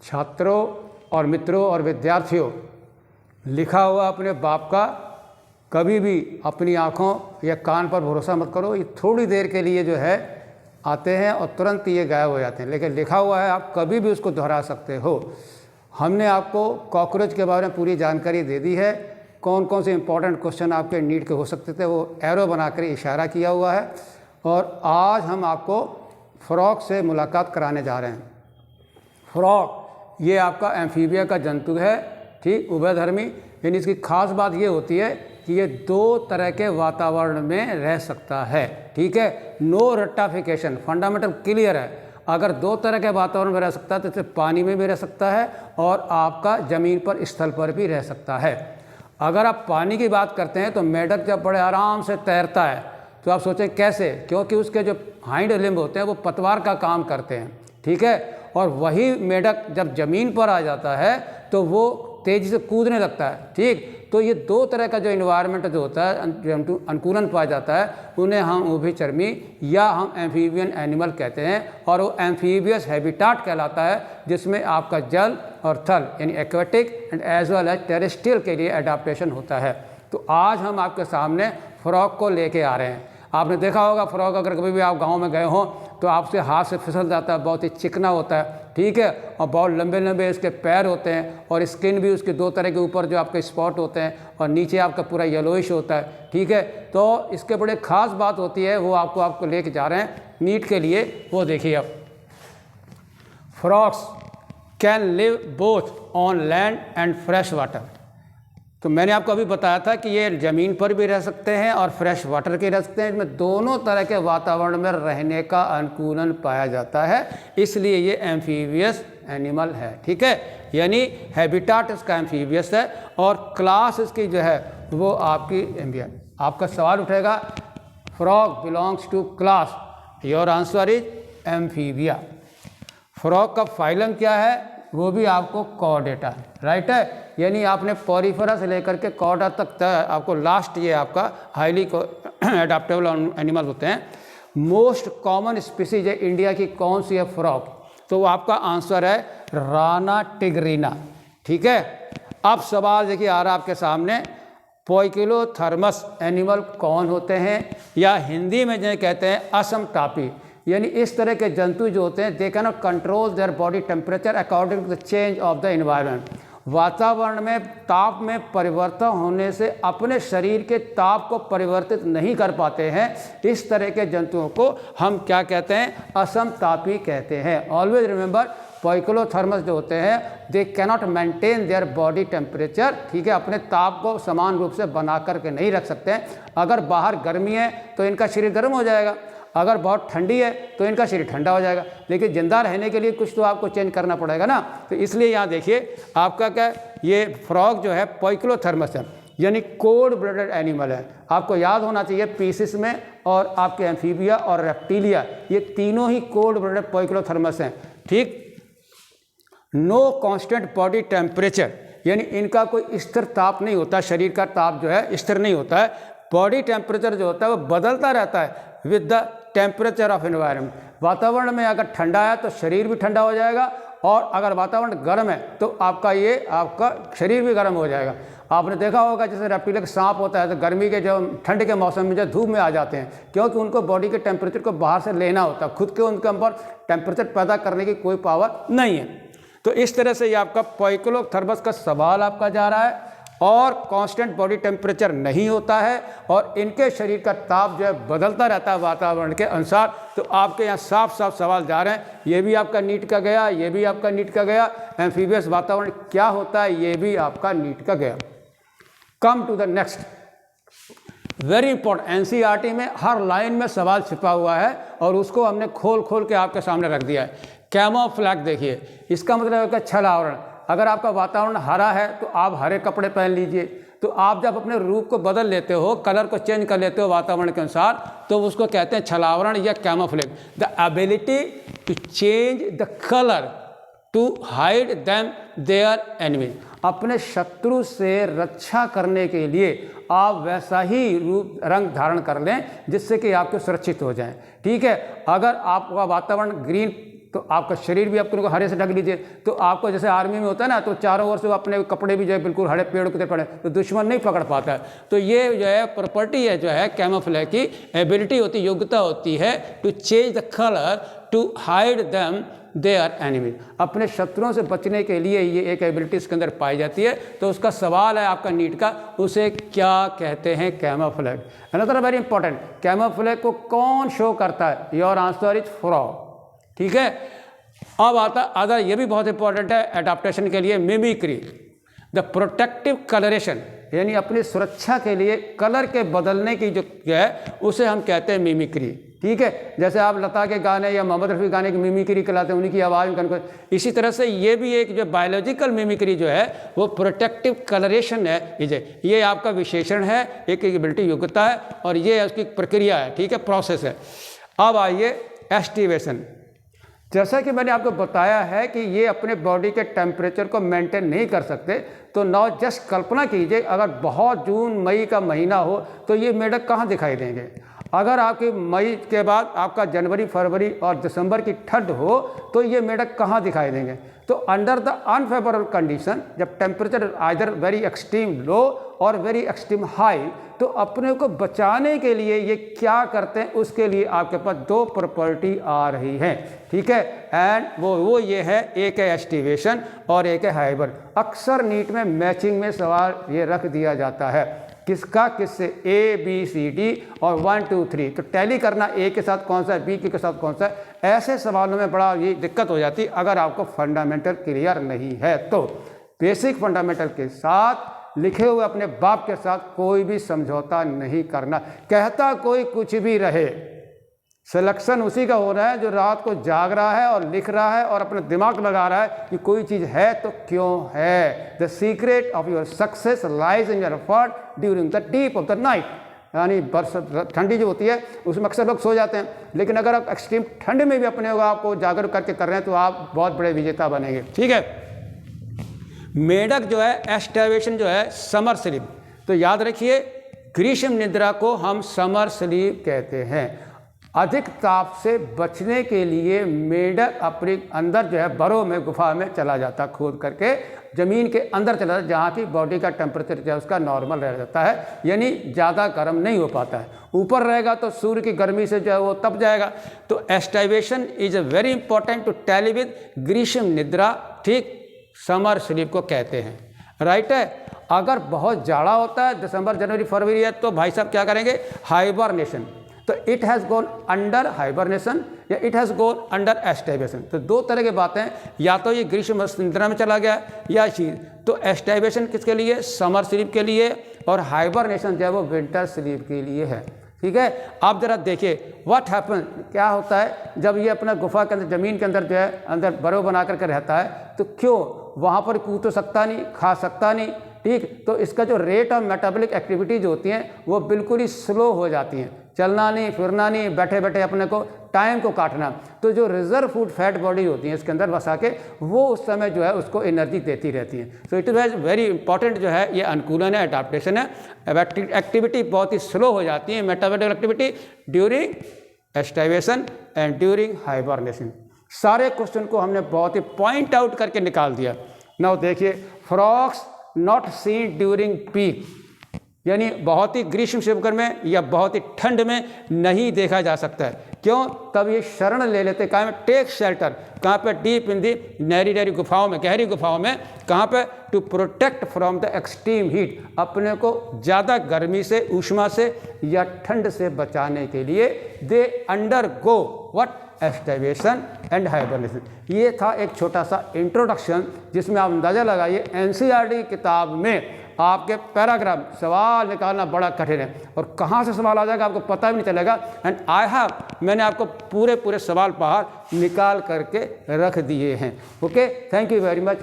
छात्रों और मित्रों और विद्यार्थियों, लिखा हुआ अपने बाप का कभी भी अपनी आँखों या कान पर भरोसा मत करो। ये थोड़ी देर के लिए जो है आते हैं और तुरंत ये गायब हो जाते हैं, लेकिन लिखा हुआ है आप कभी भी उसको दोहरा सकते हो। हमने आपको कॉकरोच के बारे में पूरी जानकारी दे दी है। कौन कौन से इंपॉर्टेंट क्वेश्चन आपके नीट के हो सकते थे वो एरो बनाकर इशारा किया हुआ है। और आज हम आपको फ्रॉग से मुलाकात कराने जा रहे हैं। फ्रॉग ये आपका एम्फीबिया का जंतु है, ठीक, उभयधर्मी। यानी इसकी खास बात ये होती है कि ये 2 तरह के वातावरण में रह सकता है, ठीक है। नो रट्टाफिकेशन, फंडामेंटल क्लियर है। अगर 2 तरह के वातावरण में रह सकता है तो इसे पानी में भी रह सकता है और आपका ज़मीन पर, स्थल पर भी रह सकता है। अगर आप पानी की बात करते हैं तो मेढक जब बड़े आराम से तैरता है तो आप सोचें कैसे, क्योंकि उसके जो हाइंड लिम्ब होते हैं वो पतवार का काम करते हैं, ठीक है। और वही मेढक जब ज़मीन पर आ जाता है तो वो तेज़ी से कूदने लगता है, ठीक। तो ये 2 तरह का जो इन्वायरमेंट जो होता है, अनुकूलन पाया जाता है, उन्हें हम उभयचर्मी या हम एम्फीबियन एनिमल कहते हैं। और वो एम्फीबियस हैबिटाट कहलाता है, जिसमें आपका जल और थल यानी aquatic and as well as terrestrial के लिए एडाप्टेशन होता है। तो आज हम आपके सामने फ्रॉग को लेके आ रहे हैं। आपने देखा होगा फ्रॉग, अगर कभी भी आप गांव में गए हों तो आपसे हाथ से फिसल जाता है, बहुत ही चिकना होता है, ठीक है। और बहुत लंबे लंबे इसके पैर होते हैं और स्किन भी उसके 2 तरह के ऊपर जो आपके स्पॉट होते हैं और नीचे आपका पूरा येलोइश होता है, ठीक है। तो इसके बड़े ख़ास बात होती है, वो आपको लेके जा रहे हैं नीट के लिए। वो देखिए अब, frogs can live both on land and fresh water. तो मैंने आपको अभी बताया था कि ये ज़मीन पर भी रह सकते हैं और फ्रेश वाटर के रह सकते हैं। इसमें दोनों तरह के वातावरण में रहने का अनुकूलन पाया जाता है, इसलिए ये एम्फीबियस एनिमल है, ठीक है। यानी हैबिटाट इसका एम्फीबियस है और क्लास इसकी जो है वो आपकी एम्बियन। आपका सवाल उठेगा, frog belongs to class, your answer is Amphibia. Frog का फाइलम क्या है वो भी आपको कॉर्डेटा, राइट है। यानी आपने पॉरीफेरा से लेकर के कॉर्डा तक आपको लास्ट ये आपका हाईली एडाप्टेबल एनिमल होते हैं। मोस्ट कॉमन स्पीसीज है इंडिया की कौन सी है फ्रॉग, तो आपका आंसर है राना टिग्रीना, ठीक है। अब सवाल देखिए आ रहा आपके सामने, पोइकिलोथर्मस एनिमल कौन होते हैं, या हिंदी में जिन्हें कहते हैं असम टापी। यानी इस तरह के जंतु जो होते हैं, they can not control their body temperature according to the change of the environment. वातावरण में ताप में परिवर्तन होने से अपने शरीर के ताप को परिवर्तित नहीं कर पाते हैं। इस तरह के जंतुओं को हम क्या कहते हैं, असम तापी कहते हैं। ऑलवेज रिमेंबर, पोइकिलोथर्मस जो होते हैं they cannot maintain their body temperature, ठीक है, अपने ताप को समान रूप से बना करके नहीं रख सकते हैं। अगर बाहर गर्मी है तो इनका शरीर गर्म हो जाएगा, अगर बहुत ठंडी है तो इनका शरीर ठंडा हो जाएगा, लेकिन जिंदा रहने के लिए कुछ तो आपको चेंज करना पड़ेगा ना। तो इसलिए यहाँ देखिए आपका क्या, ये फ्रॉग जो है पोइकिलोथर्मस है, यानी कोल्ड ब्लडेड एनिमल है। आपको याद होना चाहिए पीसिस में और आपके एम्फीबिया और रेप्टिलिया, ये तीनों ही कोल्ड ब्लडेड पोइकिलोथर्मस हैं, ठीक। नो कांस्टेंट बॉडी टेम्परेचर, यानी इनका कोई स्थिर ताप नहीं होता, शरीर का ताप जो है स्थिर नहीं होता है। बॉडी टेम्परेचर जो होता है वो बदलता रहता है with the temperature of environment. वातावरण में अगर ठंडा है तो शरीर भी ठंडा हो जाएगा, और अगर वातावरण गर्म है तो आपका शरीर भी गर्म हो जाएगा। आपने देखा होगा जैसे रेप्टिलिया का सांप होता है तो गर्मी के जो ठंड के मौसम में जो धूप में आ जाते हैं, क्योंकि उनको बॉडी के टेम्परेचर को बाहर से लेना होता है, खुद के उनके ऊपर टेम्परेचर पैदा करने की कोई पावर नहीं है। तो इस तरह से ये आपका पोइकिलोथर्मस का सवाल आपका जा रहा है, और कांस्टेंट बॉडी टेम्परेचर नहीं होता है, और इनके शरीर का ताप जो है बदलता रहता है वातावरण के अनुसार। तो आपके यहाँ साफ साफ सवाल जा रहे हैं, ये भी आपका नीट का गया, ये भी आपका नीट का गया। एम्फीबियस वातावरण क्या होता है, ये भी आपका नीट का गया। Come to the next, very important, NCERT में हर लाइन में सवाल छिपा हुआ है और उसको हमने खोल खोल के आपके सामने रख दिया है। कैमोफ्लैग देखिए, इसका मतलब है छल आवरण। अगर आपका वातावरण हरा है तो आप हरे कपड़े पहन लीजिए। तो आप जब अपने रूप को बदल लेते हो, कलर को चेंज कर लेते हो वातावरण के अनुसार, तो उसको कहते हैं छलावरण या camouflage. The ability to change the colour to hide them their enemy. अपने शत्रु से रक्षा करने के लिए आप वैसा ही रूप रंग धारण कर लें जिससे कि आपके सुरक्षित हो जाएं, ठीक है। अगर आपका वातावरण ग्रीन तो आपका शरीर भी आपको हरे से ढक लीजिए। तो आपको जैसे आर्मी में होता है ना, तो चारों ओर से अपने कपड़े भी जो है बिल्कुल हरे पेड़ के पड़े, तो दुश्मन नहीं पकड़ पाता है। तो ये जो है प्रॉपर्टी है, जो है कैमोफ्लेज की एबिलिटी होती, योग्यता होती है to change the colour to hide them their enemy. अपने शत्रुओं से बचने के लिए ये एक एबिलिटी इसके अंदर पाई जाती है। तो उसका सवाल है आपका नीट का, उसे क्या कहते हैं? Camouflage. Another very important, camouflage को कौन शो करता है? Your answer is frog. ठीक है, अब आता अदर, ये भी बहुत इंपॉर्टेंट है एडाप्टेशन के लिए, मिमिक्री। द प्रोटेक्टिव कलरेशन, यानी अपनी सुरक्षा के लिए कलर के बदलने की जो है उसे हम कहते हैं मिमिक्री। ठीक है, जैसे आप लता के गाने या मोहम्मद रफ़ी गाने की मिमिक्री कराते हैं, उन्हीं की आवाज़ में, इसी तरह से ये भी एक जो बायोलॉजिकल मिमिक्री जो है वो प्रोटेक्टिव कलरेशन है। ये आपका विशेषण है, एक एबिलिटी, योग्यता है, और ये उसकी प्रक्रिया है। ठीक है, प्रोसेस है। अब आइए एस्टिवेशन। जैसा कि मैंने आपको बताया है कि ये अपने बॉडी के टेम्परेचर को मेंटेन नहीं कर सकते, तो नाउ जस्ट कल्पना कीजिए अगर बहुत जून मई का महीना हो तो ये मेढक कहाँ दिखाई देंगे? अगर आपके मई के बाद आपका जनवरी, फरवरी और दिसंबर की ठंड हो तो ये मेढक कहाँ दिखाई देंगे? तो अंडर द अनफेवरेबल कंडीशन, जब temperature either very extreme low और वेरी एक्सट्रीम हाई, तो अपने को बचाने के लिए ये क्या करते हैं? उसके लिए आपके पास दो प्रॉपर्टी आ रही हैं। ठीक है, एंड वो ये है, एक है एस्टिवेशन और एक है हाइबर। अक्सर नीट में मैचिंग में सवाल ये रख दिया जाता है, किसका किससे, ए बी सी डी और 1 2 3, तो टैली करना ए के साथ कौन सा है, बी के साथ कौन सा है। ऐसे सवालों में बड़ा ये दिक्कत हो जाती है अगर आपको फंडामेंटल क्लियर नहीं है। तो बेसिक फंडामेंटल के साथ लिखे हुए अपने बाप के साथ कोई भी समझौता नहीं करना। कहता कोई कुछ भी रहे, सिलेक्शन उसी का हो रहा है जो रात को जाग रहा है और लिख रहा है और अपना दिमाग लगा रहा है कि कोई चीज़ है तो क्यों है। The secret of your success lies in your effort during the deep of the night. यानी बरस ठंडी जो होती है उसमें अक्सर लोग सो जाते हैं, लेकिन अगर आप एक्सट्रीम ठंड में भी अपने आपको जागरूक करके कर रहे हैं तो आप बहुत बड़े विजेता बनेंगे। ठीक है, मेढक जो है एस्टिवेशन जो है समर स्लीप, तो याद रखिए ग्रीष्म निद्रा को हम समर स्लीप कहते हैं। अधिक ताप से बचने के लिए मेढक अपने अंदर जो है बरों में, गुफा में चला जाता, खोद करके ज़मीन के अंदर चला जाता, जहाँ की बॉडी का टेम्परेचर जो है उसका नॉर्मल रह जाता है, यानी ज़्यादा गर्म नहीं हो पाता है। ऊपर रहेगा तो सूर्य की गर्मी से जो है वो तप जाएगा। तो aestivation is a very important to tally with ग्रीष्म निद्रा। ठीक, समर स्लीप को कहते हैं। राइट है। अगर बहुत जाड़ा होता है दिसंबर, जनवरी, फरवरी है, तो भाई साहब क्या करेंगे? हाइबरनेशन। तो it has gone under hibernation या it has gone under aestivation. तो दो तरह की बातें, या तो ये ग्रीष्म निद्रा में चला गया या चीज़। तो एस्टिवेशन किसके लिए? समर स्लीप के लिए, और हाइबरनेशन जो है वो विंटर स्लीप के लिए है। ठीक है, आप जरा देखिए व्हाट हैपन, क्या होता है जब ये अपना गुफा के अंदर, ज़मीन के अंदर जो है अंदर बरो बना करके रहता है, तो क्यों वहाँ पर कूद तो सकता नहीं, खा सकता नहीं। ठीक, तो इसका जो रेट ऑफ मेटाबॉलिक एक्टिविटीज़ होती हैं वो बिल्कुल ही स्लो हो जाती हैं, चलना नहीं, फिरना नहीं, बैठे बैठे अपने को टाइम को काटना। तो जो रिजर्व फूड फैट बॉडी होती है इसके अंदर बसा के, वो उस समय जो है उसको एनर्जी देती रहती है। So it is very important जो है ये अनुकूलन है, अडाप्टेशन है। एक्टिविटी बहुत ही स्लो हो जाती है, metabolic activity during aestivation and during hibernation. सारे क्वेश्चन को हमने बहुत ही पॉइंट आउट करके निकाल दिया। नाउ देखिए, frogs not seen during peak, यानी बहुत ही ग्रीष्म शिवकर में या बहुत ही ठंड में नहीं देखा जा सकता है। क्यों? तब ये शरण ले लेते, कहाँ में? Take shelter. कहाँ पे? डीप इन दी नैरी गुफाओं में, गहरी गुफाओं में। कहाँ पे? To protect from the extreme heat, अपने को ज़्यादा गर्मी से, ऊष्मा से या ठंड से बचाने के लिए they undergo what? Aestivation and hibernation. ये था एक छोटा सा इंट्रोडक्शन जिसमें आप अंदाज़ा लगाइए एनसीईआरटी किताब में आपके पैराग्राफ सवाल निकालना बड़ा कठिन है, और कहाँ से सवाल आ जाएगा आपको पता भी नहीं चलेगा। एंड मैंने आपको पूरे सवाल बाहर निकाल करके रख दिए हैं। Okay, thank you very much.